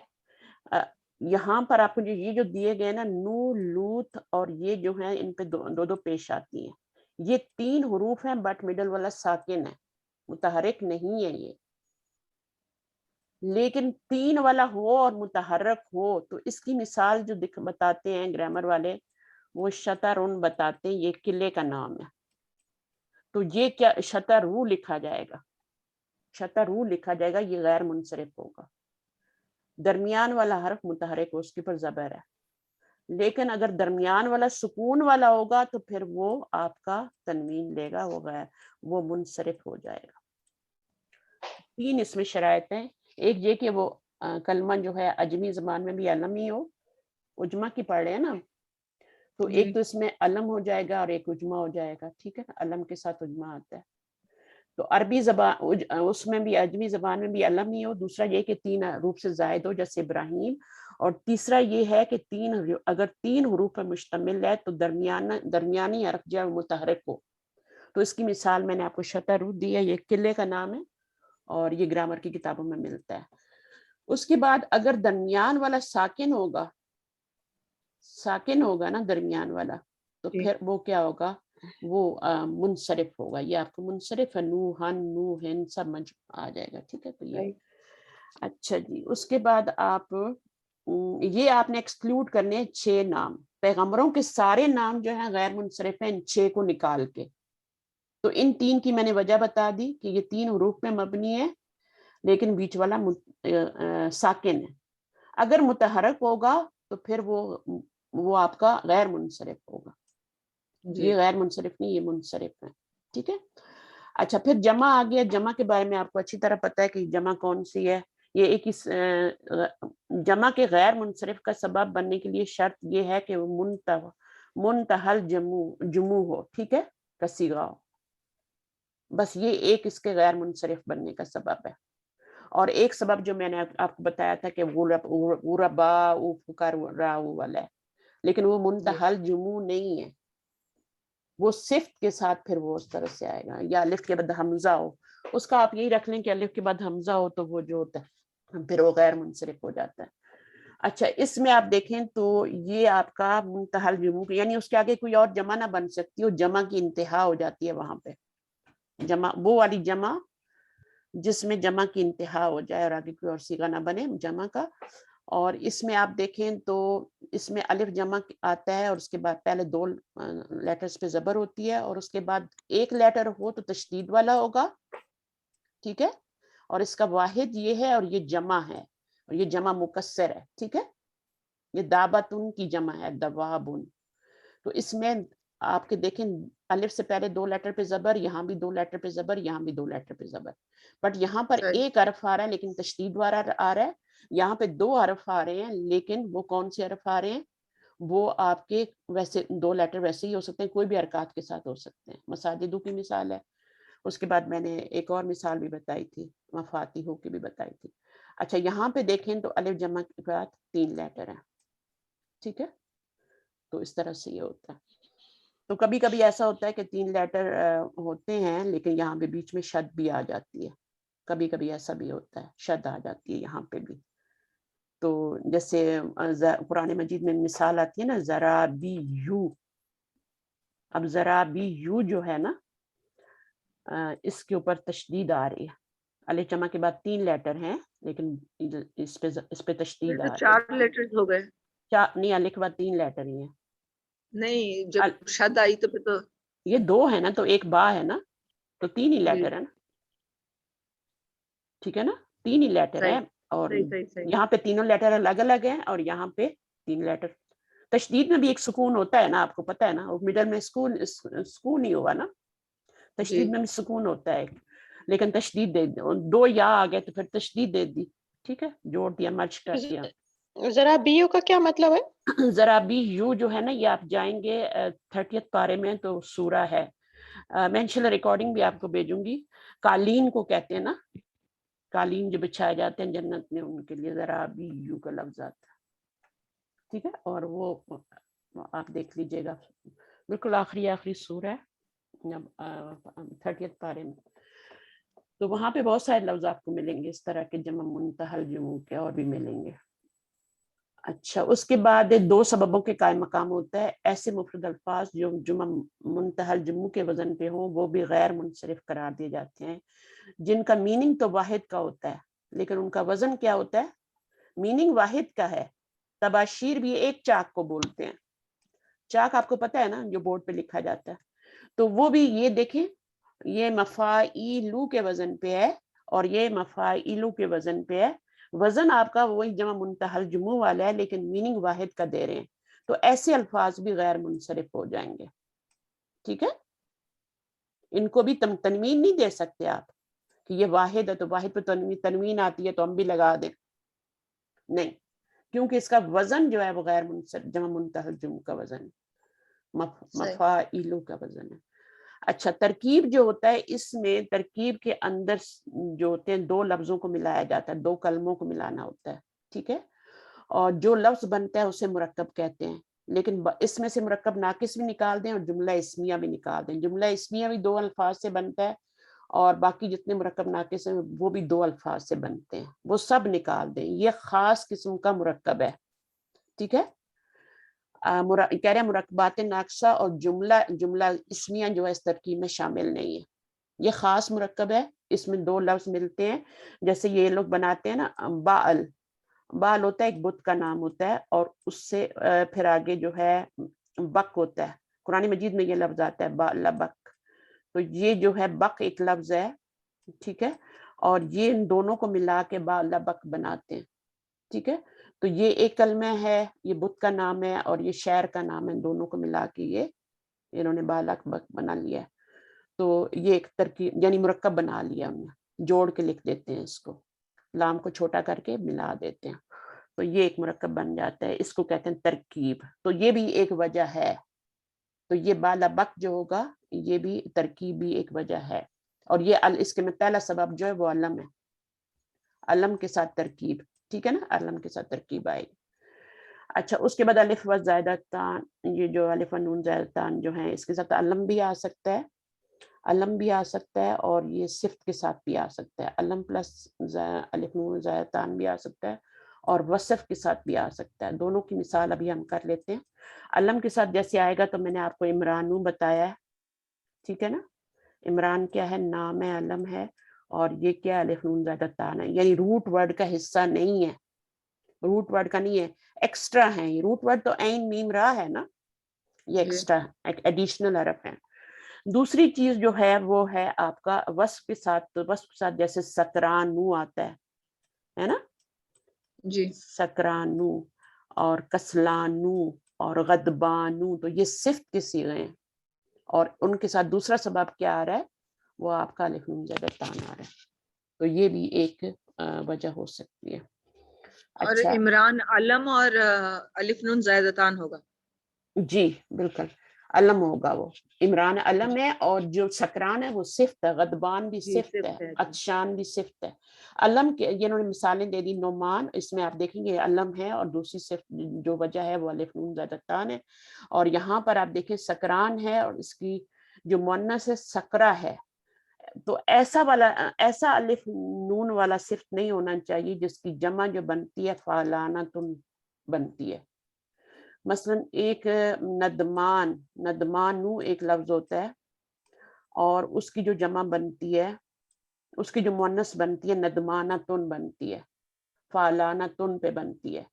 B: یہاں پر آپ کو یہ جو دیے گئے نا، نو، لوت اور یہ جو ہیں، ان پہ دو پیش آتی ہیں. یہ 3 حروف ہیں بٹ مڈل والا ساکن ہے، متحرک نہیں ہے یہ. لیکن 3 والا ہو اور متحرک ہو تو اس کی مثال جو بتاتے ہیں گرامر والے، وہ شطرن بتاتے ہیں، یہ قلعے کا نام ہے. تو یہ کیا شطرو لکھا جائے گا، شطرو لکھا جائے گا، یہ غیر منصرف ہوگا. درمیان والا حرف متحرک ہو، اس کے پر زبر ہے. لیکن اگر درمیان والا سکون والا ہوگا تو پھر وہ آپ کا تنوین لے گا، وہ منصرف ہو جائے گا. 3 اس میں شرائط ہیں. ایک یہ کہ وہ کلمہ جو ہے اجمی زبان میں بھی علم ہی ہو. اجمہ کی پڑھ رہے ہیں نا، تو ایک تو اس میں علم ہو جائے گا اور ایک اجمہ ہو جائے گا. ٹھیک ہے نا، علم کے ساتھ اجمہ آتا ہے. تو عربی زبان اس میں بھی اجمی زبان میں بھی علم ہی ہو. دوسرا یہ کہ 3 حروف سے زائد ہو جیسے ابراہیم. اور تیسرا یہ ہے کہ اگر 3 حروف پر مشتمل ہے تو درمیانی حرف جو ہے متحرک ہو. تو اس کی مثال میں نے آپ کو شطرو دی ہے، یہ قلعے کا نام ہے اور یہ گرامر کی کتابوں میں ملتا ہے. اس کے بعد اگر درمیان والا ساکن ہوگا نا درمیان والا، تو پھر وہ کیا ہوگا، وہ منصرف ہوگا. یہ آپ کو منصرف ہے، نو، ہن، نو، ہن سب آ جائے گا. ٹھیک ہے. تو یہ اچھا جی. اس کے بعد یہ آپ نے ایکسکلوڈ کرنے 6 نام. پیغمبروں کے سارے نام جو ہیں غیر منصرف ہیں، ان 6 کو نکال کے. تو ان 3 کی میں نے وجہ بتا دی کہ یہ 3 حروف میں مبنی ہے لیکن بیچ والا ساکن ہے. اگر متحرک ہوگا تو پھر وہ آپ کا غیر منصرف ہوگا. یہ غیر منصرف نہیں، یہ منصرف ہے. ٹھیک ہے. اچھا پھر جمع آ گیا. جمع کے بارے میں آپ کو اچھی طرح پتا ہے کہ جمع کون سی ہے. یہ ایک جمع کے غیر منصرف کا سبب بننے کے لیے شرط یہ ہے کہ وہ منتحل جمع ہو. ٹھیک ہے، کسیغہ ہو. بس یہ ایک اس کے غیر منصرف بننے کا سبب ہے. اور ایک سبب جو میں نے آپ کو بتایا تھا کہ غربا والا ہے، لیکن وہ منتحل جمع نہیں ہے. وہ صفت کے ساتھ پھر وہ اس طرح سے آئے گا. یا الف کے بعد حمزہ ہو، اس کا آپ یہی رکھ لیں کہ الف کے بعد حمزہ ہو تو وہ جو ہوتا ہے پھر وہ غیر منصرف ہو جاتا ہے. اچھا اس میں آپ دیکھیں تو یہ آپ کا منتحل جمع، یعنی اس کے آگے کوئی اور جمع نہ بن سکتی ہو، جمع کی انتہا ہو جاتی ہے وہاں پہ. جمع وہ والی جمع جس میں جمع کی انتہا ہو جائے اور آگے کوئی اور صیغہ نہ بنے جمع کا. اور اس میں آپ دیکھیں تو اس میں الف جمع آتا ہے اور اس کے بعد پہلے 2 لیٹرز پہ زبر ہوتی ہے اور اس کے بعد ایک لیٹر ہو تو تشدید والا ہوگا. ٹھیک ہے. اور اس کا واحد یہ ہے اور یہ جمع ہے اور یہ جمع مکسر ہے. ٹھیک ہے. یہ دابتن کی جمع ہے، دوابن. تو اس میں آپ کے دیکھیں الف سے پہلے 2 لیٹر پہ زبر، یہاں بھی 2 لیٹر پہ زبر، یہاں بھی 2 لیٹر پہ زبر. بٹ یہاں پر ایک حرف آ رہا ہے لیکن تشدید والا آ رہا ہے. یہاں پہ 2 حرف آ رہے ہیں لیکن وہ کون سے حرف آ رہے ہیں، وہ آپ کے ویسے 2 لیٹر ویسے ہی ہو سکتے ہیں، کوئی بھی حرکات کے ساتھ ہو سکتے ہیں. مساجدو کی مثال ہے. اس کے بعد میں نے ایک اور مثال بھی بتائی تھی، مفاتیحو کی بھی بتائی تھی. اچھا یہاں پہ دیکھیں تو الف جمع کے بعد 3 لیٹر ہیں. ٹھیک ہے. تو اس طرح سے یہ ہوتا ہے. تو کبھی کبھی ایسا ہوتا ہے کہ 3 لیٹر ہوتے ہیں لیکن یہاں پہ بیچ میں شد بھی آ جاتی ہے. کبھی کبھی ایسا بھی ہوتا ہے، شد آ جاتی ہے یہاں پہ بھی. تو جیسے قرآن مجید میں مثال آتی ہے نا ذرا بی یو، اب ذرا بی یو جو ہے نا اس کے اوپر تشدید آ رہی ہے، الف جمع کے بعد 3 لیٹر ہیں لیکن اس پہ تشدید آ رہی ہے،
A: 4 لیٹرز ہو گئے.
B: نہیں الف کے بعد 3 لیٹر ہی ہیں،
A: نہیں جب شد آئی تو پھر تو
B: یہ 2 ہے نا تو ایک با ہے نا تو 3 ہی لیٹر ہے نا، ٹھیک ہے نا 3 ہی لیٹر
A: صحیح
B: ہیں، اور
A: صحیح.
B: یہاں پہ تینوں لیٹر الگ الگ ہیں اور یہاں پہ 3 لیٹر. تشدید میں بھی ایک سکون ہوتا ہے نا، آپ کو پتا ہے نا، مڈل میں سکون ہی ہوا نا، تشدید میں بھی سکون ہوتا ہے، لیکن تشدید دے دی 2 یا آ گئے تو پھر تشدید دے دی، ٹھیک ہے، جوڑ دیا، مرچ کر دیا.
C: ذرا بیو کا کیا مطلب ہے؟
B: ذرا بھی یو جو ہے نا یہ آپ جائیں گے 30 پارے میں تو سورہ ہے، میں انشاءاللہ ریکارڈنگ بھی آپ کو بھیجوں گی. قالین کو کہتے ہیں نا، قالین جو بچھائے جاتے ہیں جنت میں ان کے لیے ذرا بھی یو کا لفظ آتا ہے، ٹھیک ہے، اور وہ آپ دیکھ لیجئے گا بالکل آخری سورہ 30 پارے میں، تو وہاں پہ بہت سارے لفظ آپ کو ملیں گے اس طرح کے جمع منتہل جموں کے، اور بھی ملیں گے. اچھا اس کے بعد 2 سببوں کے قائم مقام ہوتا ہے، ایسے مفرد الفاظ جو جمع منتہل جموں کے وزن پہ ہوں وہ بھی غیر منصرف قرار دیے جاتے ہیں، جن کا میننگ تو واحد کا ہوتا ہے لیکن ان کا وزن کیا ہوتا ہے، میننگ واحد کا ہے. تباشیر بھی ایک چاک کو بولتے ہیں، چاک آپ کو پتا ہے نا جو بورڈ پہ لکھا جاتا ہے، تو وہ بھی یہ دیکھیں یہ مفاعیلو کے وزن پہ ہے اور یہ مفاعیلو کے وزن پہ ہے، وزن آپ کا وہی جمع منتہل جموں والا ہے لیکن میننگ واحد کا دے رہے ہیں، تو ایسے الفاظ بھی غیر منصرف ہو جائیں گے، ٹھیک ہے. ان کو بھی تنوین نہیں دے سکتے آپ کہ یہ واحد ہے تو واحد پہ تنوین آتی ہے تو ہم بھی لگا دیں، نہیں، کیونکہ اس کا وزن جو ہے وہ غیر منصرف جمع منتہل جموں کا وزن ہے، مفاعیلو کا وزن ہے. اچھا ترکیب جو ہوتا ہے اس میں ترکیب کے اندر جو ہوتے ہیں 2 لفظوں کو ملایا جاتا ہے، 2 کلموں کو ملانا ہوتا ہے، ٹھیک ہے، اور جو لفظ بنتا ہے اسے مرکب کہتے ہیں، لیکن اس میں سے مرکب ناقص بھی نکال دیں اور جملہ اسمیہ بھی نکال دیں، جملہ اسمیہ بھی 2 الفاظ سے بنتا ہے اور باقی جتنے مرکب ناقص ہیں وہ بھی 2 الفاظ سے بنتے ہیں، وہ سب نکال دیں، یہ خاص قسم کا مرکب ہے، ٹھیک ہے. کہہ رہے ہیں مرکبات ناقصہ اور جملہ اسمیہ جو ہے اس ترکیب میں شامل نہیں ہے، یہ خاص مرکب ہے، اس میں 2 لفظ ملتے ہیں، جیسے یہ لوگ بناتے ہیں نا باال، بال ہوتا ہے ایک بت کا نام ہوتا ہے اور اس سے پھر آگے جو ہے بک ہوتا ہے، قرآن مجید میں یہ لفظ آتا ہے با بک، تو یہ جو ہے بک ایک لفظ ہے، ٹھیک ہے، اور یہ ان دونوں کو ملا کے با بک بناتے ہیں، ٹھیک ہے. تو یہ ایک کلمہ ہے، یہ بت کا نام ہے اور یہ شہر کا نام ہے، دونوں کو ملا کے یہ انہوں نے بالک بک بنا لیا ہے، تو یہ ایک ترکیب یعنی مرکب بنا لیا ہم نے، جوڑ کے لکھ دیتے ہیں اس کو، لام کو چھوٹا کر کے ملا دیتے ہیں، تو یہ ایک مرکب بن جاتا ہے، اس کو کہتے ہیں ترکیب، تو یہ بھی ایک وجہ ہے، تو یہ بالا بک جو ہوگا یہ بھی ترکیب بھی ایک وجہ ہے، اور یہ اس کے میں پہلا سبب جو ہے وہ علم ہے، علم کے ساتھ ترکیب، ٹھیک ہے نا، علم کے ساتھ ترکیب آئے گی. اچھا اس کے بعد الف و زائدہ تان، یہ جو الف و نون زائدہ تان جو ہیں اس کے ساتھ علم بھی آ سکتا ہے، علم بھی آ سکتا ہے اور یہ صفت کے ساتھ بھی آ سکتا ہے، علم پلس الف نون زائدہ تان بھی آ سکتا ہے اور وصف کے ساتھ بھی آ سکتا ہے، دونوں کی مثال ابھی ہم کر لیتے ہیں. علم کے ساتھ جیسے آئے گا تو میں نے آپ کو عمرانو بتایا ہے، ٹھیک ہے نا، عمران کیا ہے، نام ہے، علم ہے، اور یہ کیا الف نون زائدہ تان ہے، یعنی روٹ ورڈ کا حصہ نہیں ہے، روٹ ورڈ کا نہیں ہے، ایکسٹرا ہے، یہ روٹ ورڈ تو عین میم را ہے نا، یہ ایکسٹرا ایڈیشنل حرف ہے. دوسری چیز جو ہے وہ ہے آپ کا وصف کے ساتھ جیسے سکرانو آتا ہے نا،
A: جی
B: سکرانو اور کسلانو اور غضبانو، تو یہ صفت کے صیغے ہیں اور ان کے ساتھ دوسرا سبب کیا آ رہا ہے، وہ آپ کا الف نون زائدہ تان آ رہا ہے، تو یہ بھی ایک وجہ ہو سکتی ہے.
A: اور
B: اچھا
A: عمران علم اور الف نون زائدہ تان ہوگا،
B: جی بالکل علم ہوگا، وہ عمران علم ہے اور جو سکران ہے وہ صفت ہے، غضبان بھی
A: جی
B: صفت ہے،
A: صرف ہے.
B: عطشان بھی صفت ہے. علم کے یہ انہوں نے مثالیں دے دی، نعمان، اس میں آپ دیکھیں گے علم ہے اور دوسری صفت جو وجہ ہے وہ الف نون زائدہ تان ہے، اور یہاں پر آپ دیکھیں سکران ہے اور اس کی جو مؤنث ہے سکرہ ہے، تو ایسا والا ایسا الف نون والا صرف نہیں ہونا چاہیے جس کی جمع جو بنتی ہے فالانتن بنتی ہے. مثلا ایک ندمان، ندمانو ایک لفظ ہوتا ہے اور اس کی جو جمع بنتی ہے، اس کی جو مؤنث بنتی ہے ندمانتن بنتی ہے، فالانتن پہ بنتی ہے.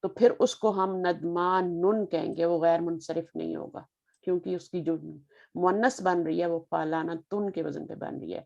B: تو پھر اس کو ہم ندمان نن کہیں گے، وہ غیر منصرف نہیں ہوگا کیونکہ اس کی جو مؤنث بن رہی ہے وہ فالانتن کے وزن پہ بن رہی ہے.